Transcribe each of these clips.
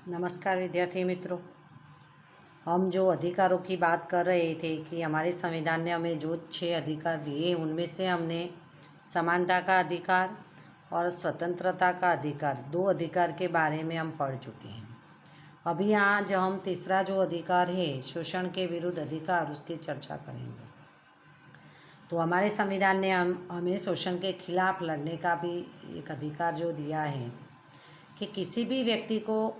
नमस्कार विद्यार्थी मित्रों। हम जो अधिकारों की बात कर रहे थे कि हमारे संविधान ने हमें जो 6 अधिकार दिए, उनमें से हमने समानता का अधिकार और स्वतंत्रता का अधिकार, 2 अधिकार के बारे में हम पढ़ चुके हैं। अभी आज हम तीसरा जो अधिकार है, शोषण के विरुद्ध अधिकार, उसकी चर्चा करेंगे। तो हमारे संविधान ने हमें शोषण के खिलाफ लड़ने का भी एक अधिकार जो दिया है कि किसी भी व्यक्ति को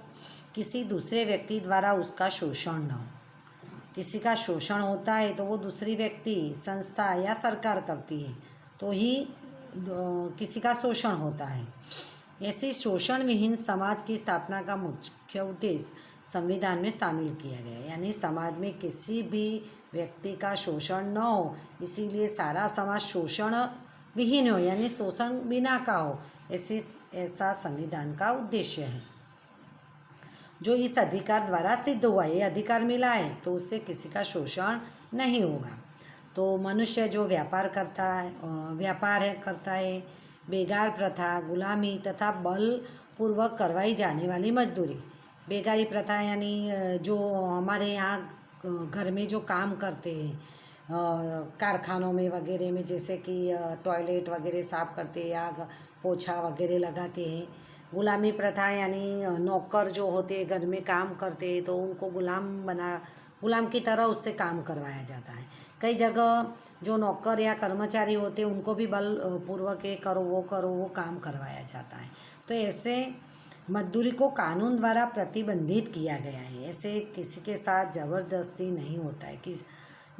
किसी दूसरे व्यक्ति द्वारा उसका शोषण न हो। किसी का शोषण होता है तो वो दूसरी व्यक्ति, संस्था या सरकार करती है तो ही किसी का शोषण होता है। ऐसी शोषण विहीन समाज की स्थापना का मुख्य उद्देश्य संविधान में शामिल किया गया है, यानी समाज में किसी भी व्यक्ति का शोषण न हो, इसीलिए सारा समाज शोषण विहीन हो, यानी शोषण बिना का हो, ऐसा संविधान का उद्देश्य है जो इस अधिकार द्वारा सिद्ध हुआ। ये अधिकार मिला है तो उससे किसी का शोषण नहीं होगा। तो मनुष्य जो व्यापार करता है, बेगार प्रथा, गुलामी तथा बलपूर्वक करवाई जाने वाली मजदूरी। बेगारी प्रथा यानी जो हमारे यहाँ घर में जो काम करते हैं, कारखानों में वगैरह में, जैसे कि टॉयलेट वगैरह साफ़ करते या पोछा वगैरह लगाते हैं। गुलामी प्रथा यानी नौकर जो होते हैं, घर में काम करते हैं तो उनको गुलाम की तरह उससे काम करवाया जाता है। कई जगह जो नौकर या कर्मचारी होते हैं उनको भी बलपूर्वक ये करो वो काम करवाया जाता है। तो ऐसे मजदूरी को कानून द्वारा प्रतिबंधित किया गया है। ऐसे किसी के साथ ज़बरदस्ती नहीं होता है कि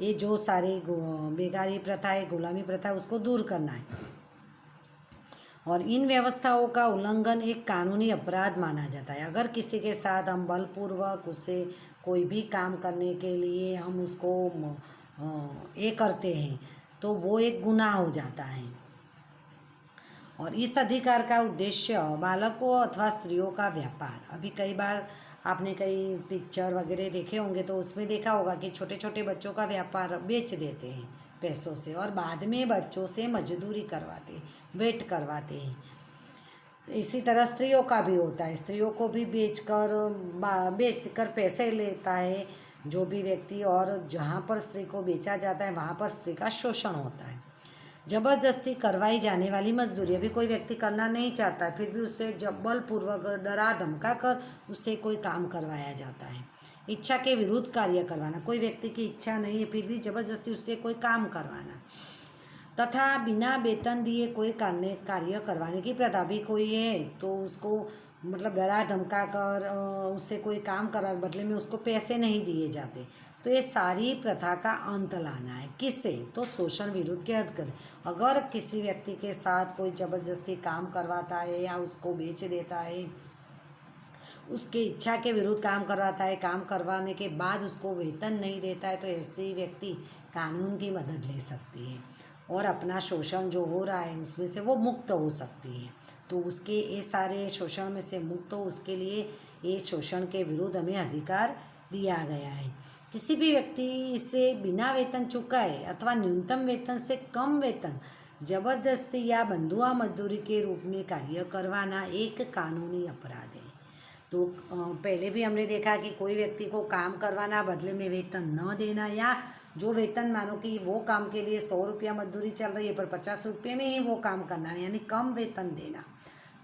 ये जो सारी बेगारी प्रथा है, गुलामी प्रथा है, उसको दूर करना है। और इन व्यवस्थाओं का उल्लंघन एक कानूनी अपराध माना जाता है। अगर किसी के साथ हम बलपूर्वक उससे कोई भी काम करने के लिए हम उसको ये करते हैं तो वो एक गुनाह हो जाता है। और इस अधिकार का उद्देश्य बालकों अथवा स्त्रियों का व्यापार। अभी कई बार आपने कई पिक्चर वगैरह देखे होंगे तो उसमें देखा होगा कि छोटे छोटे बच्चों का व्यापार बेच देते हैं पैसों से और बाद में बच्चों से मजदूरी करवाते, वेट करवाते हैं। इसी तरह स्त्रियों का भी होता है। स्त्रियों को भी बेचकर पैसे लेता है जो भी व्यक्ति, और जहाँ पर स्त्री को बेचा जाता है वहाँ पर स्त्री का शोषण होता है। जबरदस्ती करवाई जाने वाली मजदूरी। अभी कोई व्यक्ति करना नहीं चाहता है फिर भी उससे बलपूर्वक डरा धमका कर उससे कोई काम करवाया जाता है। इच्छा के विरुद्ध कार्य करवाना। कोई व्यक्ति की इच्छा नहीं है फिर भी जबरदस्ती उससे कोई काम करवाना, तथा बिना वेतन दिए कोई कार्य करवाने की प्रथा भी कोई है तो उसको मतलब डरा धमका कर उससे कोई काम करा, बदले में उसको पैसे नहीं दिए जाते। तो ये सारी प्रथा का अंत लाना है। किससे? तो शोषण विरुद्ध के अधिकार। अगर किसी व्यक्ति के साथ कोई ज़बरदस्ती काम करवाता है या उसको बेच देता है, उसके इच्छा के विरुद्ध काम करवाता है, काम करवाने के बाद उसको वेतन नहीं देता है, तो ऐसे व्यक्ति कानून की मदद ले सकती है और अपना शोषण जो हो रहा है उसमें से वो मुक्त हो सकती है। तो उसके ये सारे शोषण में से मुक्त हो, उसके लिए ये शोषण के विरुद्ध हमें अधिकार दिया गया है। किसी भी व्यक्ति से बिना वेतन चुकाए अथवा न्यूनतम वेतन से कम वेतन जबरदस्ती या बंधुआ मजदूरी के रूप में कार्य करवाना एक कानूनी अपराध है। तो पहले भी हमने देखा कि कोई व्यक्ति को काम करवाना, बदले में वेतन न देना, या जो वेतन मानो कि वो काम के लिए 100 रुपया मजदूरी चल रही है पर 50 रुपये में ही वो काम करना है, यानी कम वेतन देना।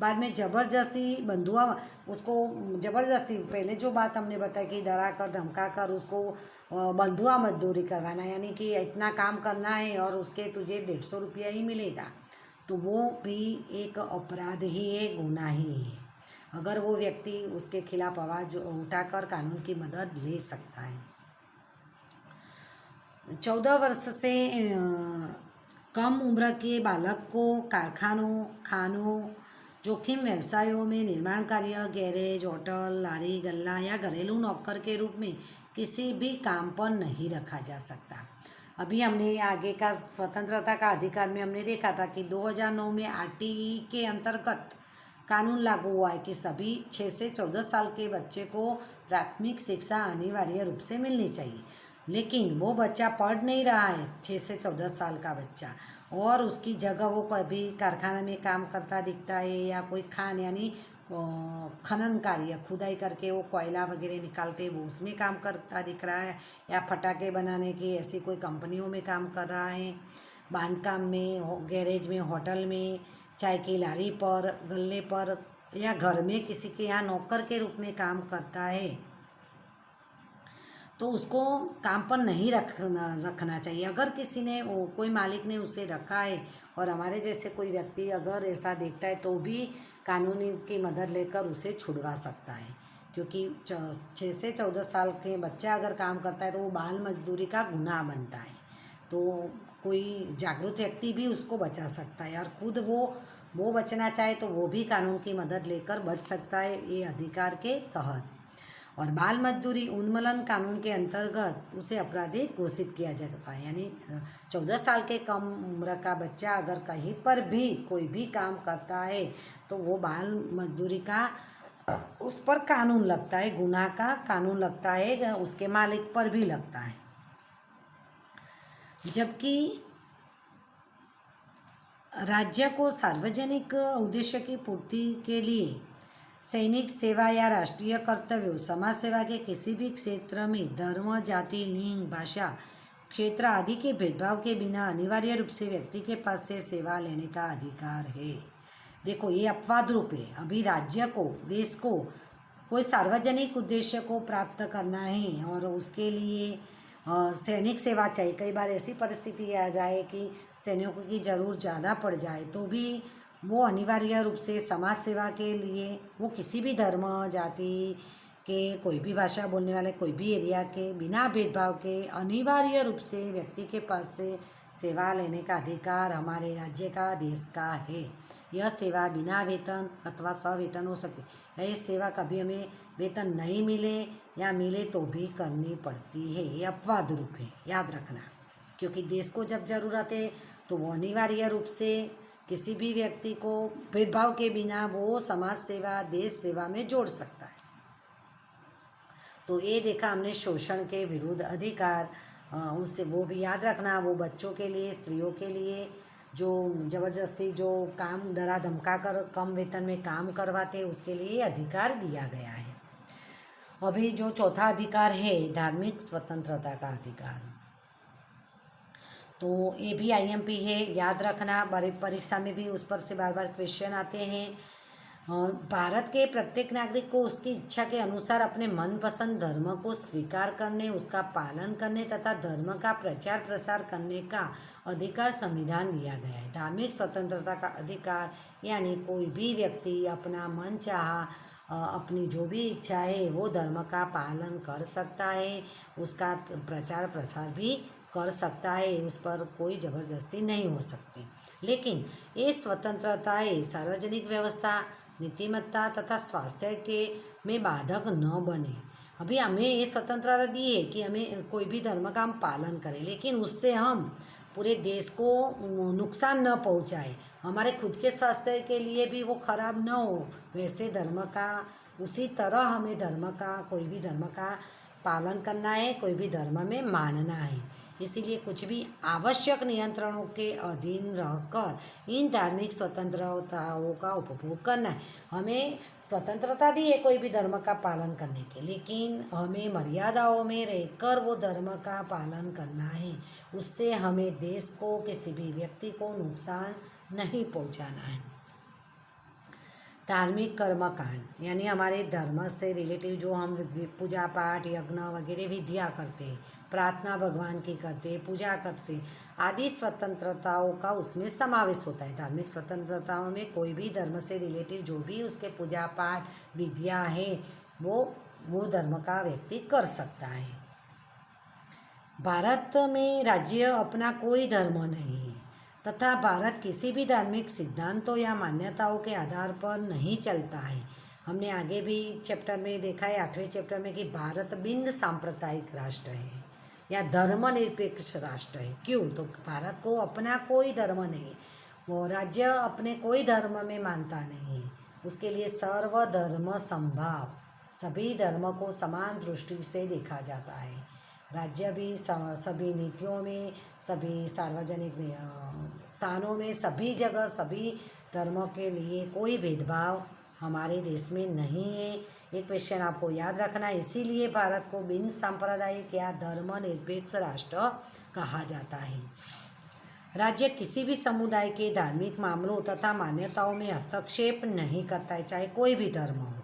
बाद में ज़बरदस्ती बंधुआ उसको ज़बरदस्ती, पहले जो बात हमने बताई कि डरा कर धमका कर उसको बंधुआ मजदूरी करवाना, यानी कि इतना काम करना है और उसके तुझे 150 रुपया ही मिलेगा, तो वो भी एक अपराध ही है, गुनाह ही है। अगर वो व्यक्ति उसके खिलाफ आवाज़ उठाकर कानून की मदद ले सकता है। 14 वर्ष से कम उम्र के बालक को कारखानों, खानों, जोखिम व्यवसायों में निर्माण कार्य, गैरेज, होटल, लारी गल्ला या घरेलू नौकर के रूप में किसी भी काम पर नहीं रखा जा सकता। अभी हमने आगे का स्वतंत्रता का अधिकार में हमने देखा था कि 2009 में आरटीई के अंतर्गत कानून लागू हुआ है कि सभी 6 से 14 साल के बच्चे को प्राथमिक शिक्षा अनिवार्य रूप से मिलनी चाहिए। लेकिन वो बच्चा पढ़ नहीं रहा है, 6 से 14 साल का बच्चा, और उसकी जगह वो कभी कारखाना में काम करता दिखता है या कोई खान यानी खनन कार्य, खुदाई करके वो कोयला वगैरह निकालते वो उसमें काम करता दिख रहा है, या फटाके बनाने की ऐसी कोई कंपनियों में काम कर रहा है, बांधकाम में, गैरेज में, होटल में, चाय की लारी पर, गल्ले पर, या घर में किसी के यहाँ नौकर के रूप में काम करता है, तो उसको काम पर नहीं रखना चाहिए। अगर किसी ने कोई मालिक ने उसे रखा है और हमारे जैसे कोई व्यक्ति अगर ऐसा देखता है तो भी कानूनी की मदद लेकर उसे छुड़वा सकता है, क्योंकि 6 से 14 साल के बच्चा अगर काम करता है तो वो बाल मजदूरी का गुनाह बनता है। तो कोई जागरूक व्यक्ति भी उसको बचा सकता है, और खुद वो बचना चाहे तो वो भी कानून की मदद लेकर बच सकता है, ये अधिकार के तहत। और बाल मजदूरी उन्मूलन कानून के अंतर्गत उसे अपराधी घोषित किया जाता है, यानी 14 साल के कम उम्र का बच्चा अगर कहीं पर भी कोई भी काम करता है तो वो बाल मजदूरी का उस पर कानून लगता है, गुनाह का कानून लगता है, उसके मालिक पर भी लगता है। जबकि राज्य को सार्वजनिक उद्देश्य की पूर्ति के लिए सैनिक सेवा या राष्ट्रीय कर्तव्यों, समाज सेवा के किसी भी क्षेत्र में धर्म, जाति, लिंग, भाषा, क्षेत्र आदि के भेदभाव के बिना अनिवार्य रूप से व्यक्ति के पास से सेवा लेने का अधिकार है। देखो, ये अपवाद रूप है। अभी राज्य को, देश को कोई सार्वजनिक उद्देश्य को प्राप्त करना है और उसके लिए सैनिक सेवा चाहिए। कई बार ऐसी परिस्थिति आ जाए कि सैनिकों की ज़रूरत ज़्यादा पड़ जाए तो भी वो अनिवार्य रूप से समाज सेवा के लिए वो किसी भी धर्म, जाति के, कोई भी भाषा बोलने वाले, कोई भी एरिया के, बिना भेदभाव के अनिवार्य रूप से व्यक्ति के पास से सेवा लेने का अधिकार हमारे राज्य का, देश का है। यह सेवा बिना वेतन अथवा सवेतन हो सकती है। यह सेवा कभी हमें वेतन नहीं मिले या मिले तो भी करनी पड़ती है। ये अपवाद रूप है, याद रखना, क्योंकि देश को जब ज़रूरत है तो वो अनिवार्य रूप से किसी भी व्यक्ति को भेदभाव के बिना वो समाज सेवा, देश सेवा में जोड़ सकता है। तो ये देखा हमने शोषण के विरुद्ध अधिकार, उससे वो भी याद रखना, वो बच्चों के लिए, स्त्रियों के लिए जो ज़बरदस्ती जो काम डरा धमका कर कम वेतन में काम करवाते उसके लिए अधिकार दिया गया है। अभी जो चौथा अधिकार है धार्मिक स्वतंत्रता का अधिकार, तो ये भी आईएमपी है, याद रखना, बड़ी परीक्षा में भी उस पर से बार बार क्वेश्चन आते हैं। भारत के प्रत्येक नागरिक को उसकी इच्छा के अनुसार अपने मनपसंद धर्म को स्वीकार करने, उसका पालन करने तथा धर्म का प्रचार प्रसार करने का अधिकार संविधान दिया गया है। धार्मिक स्वतंत्रता का अधिकार यानी कोई भी व्यक्ति अपना मन चाहा अपनी जो भी इच्छा है वो धर्म का पालन कर सकता है, उसका प्रचार प्रसार भी कर सकता है, उस पर कोई ज़बरदस्ती नहीं हो सकती। लेकिन ये स्वतंत्रताएं सार्वजनिक व्यवस्था, नीतिमत्ता तथा स्वास्थ्य के में बाधक न बने। अभी हमें ये स्वतंत्रता दी है कि हमें कोई भी धर्म का हम पालन करें, लेकिन उससे हम पूरे देश को नुकसान न पहुंचाए, हमारे खुद के स्वास्थ्य के लिए भी वो खराब न हो। वैसे धर्म का उसी तरह हमें धर्म का, कोई भी धर्म का पालन करना है, कोई भी धर्म में मानना है। इसीलिए कुछ भी आवश्यक नियंत्रणों के अधीन रहकर इन धार्मिक स्वतंत्रताओं का उपभोग करना है। हमें स्वतंत्रता दी है कोई भी धर्म का पालन करने के, लेकिन हमें मर्यादाओं में रहकर वो धर्म का पालन करना है। उससे हमें देश को, किसी भी व्यक्ति को नुकसान नहीं पहुंचाना है। धार्मिक कर्मकांड यानी हमारे धर्म से रिलेटिव जो हम पूजा पाठ, यज्ञ वगैरह विधियाँ करते हैं, प्रार्थना भगवान की करते, पूजा करते आदि स्वतंत्रताओं का उसमें समावेश होता है। धार्मिक स्वतंत्रताओं में कोई भी धर्म से रिलेटिव जो भी उसके पूजा पाठ विधियाँ है वो धर्म का व्यक्ति कर सकता है। भारत में राज्य अपना कोई धर्म नहीं है तथा भारत किसी भी धार्मिक सिद्धांतों या मान्यताओं के आधार पर नहीं चलता है। हमने आगे भी चैप्टर में देखा है, 8वें चैप्टर में, कि भारत बिन सांप्रदायिक राष्ट्र है या धर्मनिरपेक्ष राष्ट्र है। क्यों? तो भारत को अपना कोई धर्म नहीं, वो राज्य अपने कोई धर्म में मानता नहीं है। उसके लिए सर्वधर्म समभाव, सभी धर्म को समान दृष्टि से देखा जाता है। राज्य भी सभी नीतियों में, सभी सार्वजनिक स्थानों में, सभी जगह सभी धर्मों के लिए कोई भेदभाव हमारे देश में नहीं है। एक क्वेश्चन आपको याद रखना है। इसीलिए भारत को बिन सांप्रदायिक या धर्मनिरपेक्ष राष्ट्र कहा जाता है। राज्य किसी भी समुदाय के धार्मिक मामलों तथा मान्यताओं में हस्तक्षेप नहीं करता है, चाहे कोई भी धर्म हो।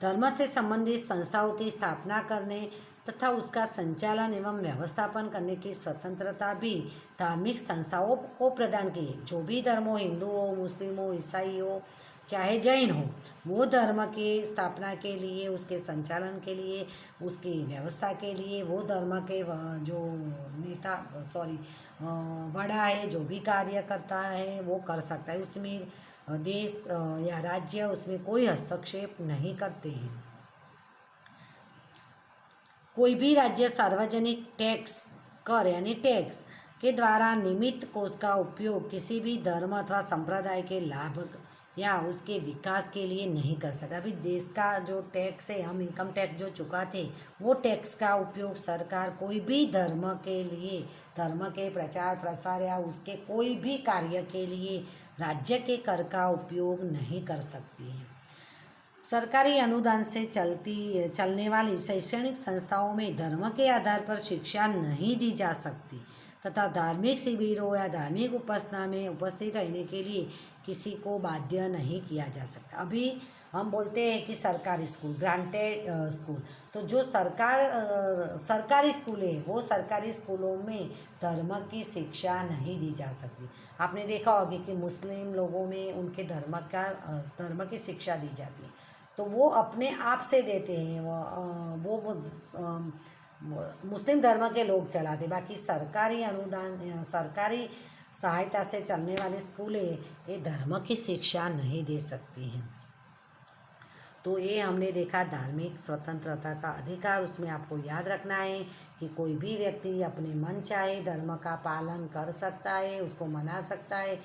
धर्म से संबंधित संस्थाओं की स्थापना करने तथा उसका संचालन एवं व्यवस्थापन करने की स्वतंत्रता भी धार्मिक संस्थाओं को प्रदान की है। जो भी धर्म हो, हिंदू हो, मुस्लिम हो, ईसाई हो, चाहे जैन हो, वो धर्म की स्थापना के लिए, उसके संचालन के लिए, उसकी व्यवस्था के लिए वो धर्म के जो नेता बड़ा है, जो भी कार्य करता है वो कर सकता है। उसमें देश या राज्य उसमें कोई हस्तक्षेप नहीं करते हैं। कोई भी राज्य सार्वजनिक टैक्स कर यानी टैक्स के द्वारा निमित्त कोष का उपयोग किसी भी धर्म अथवा संप्रदाय के लाभ या उसके विकास के लिए नहीं कर सकता। अभी देश का जो टैक्स है, हम इनकम टैक्स जो चुकाते, वो टैक्स का उपयोग सरकार कोई भी धर्म के लिए, धर्म के प्रचार प्रसार या उसके कोई भी कार्य के लिए राज्य के कर का उपयोग नहीं कर सकती है। सरकारी अनुदान से चलने वाली शैक्षणिक संस्थाओं में धर्म के आधार पर शिक्षा नहीं दी जा सकती तथा धार्मिक शिविरों या धार्मिक उपासना में उपस्थित रहने के लिए किसी को बाध्य नहीं किया जा सकता। अभी हम बोलते हैं कि सरकारी स्कूल, ग्रांटेड स्कूल, तो जो सरकारी स्कूल है वो सरकारी स्कूलों में धर्म की शिक्षा नहीं दी जा सकती। आपने देखा होगा कि मुस्लिम लोगों में उनके धर्म की शिक्षा दी जाती है, तो वो अपने आप से देते हैं, वो मुस्लिम धर्म के लोग चलाते। बाकी सरकारी अनुदान, सरकारी सहायता से चलने वाले स्कूलें ये धर्म की शिक्षा नहीं दे सकती हैं। तो ये हमने देखा धार्मिक स्वतंत्रता का अधिकार। उसमें आपको याद रखना है कि कोई भी व्यक्ति अपने मन चाहे धर्म का पालन कर सकता है, उसको मना सकता है,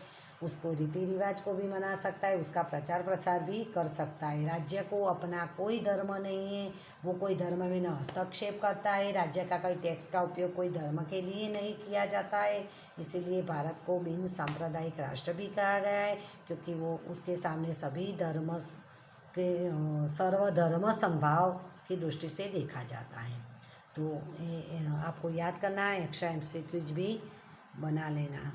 उसको रीति रिवाज को भी मना सकता है, उसका प्रचार प्रसार भी कर सकता है। राज्य को अपना कोई धर्म नहीं है, वो कोई धर्म में न हस्तक्षेप करता है। राज्य का कोई टैक्स का उपयोग कोई धर्म के लिए नहीं किया जाता है। इसीलिए भारत को बिन सांप्रदायिक राष्ट्र भी कहा गया है, क्योंकि वो उसके सामने सभी धर्म के सर्वधर्म संभाव की दृष्टि से देखा जाता है। तो आपको याद करना है, एक्स्ट्रा MCQ भी बना लेना।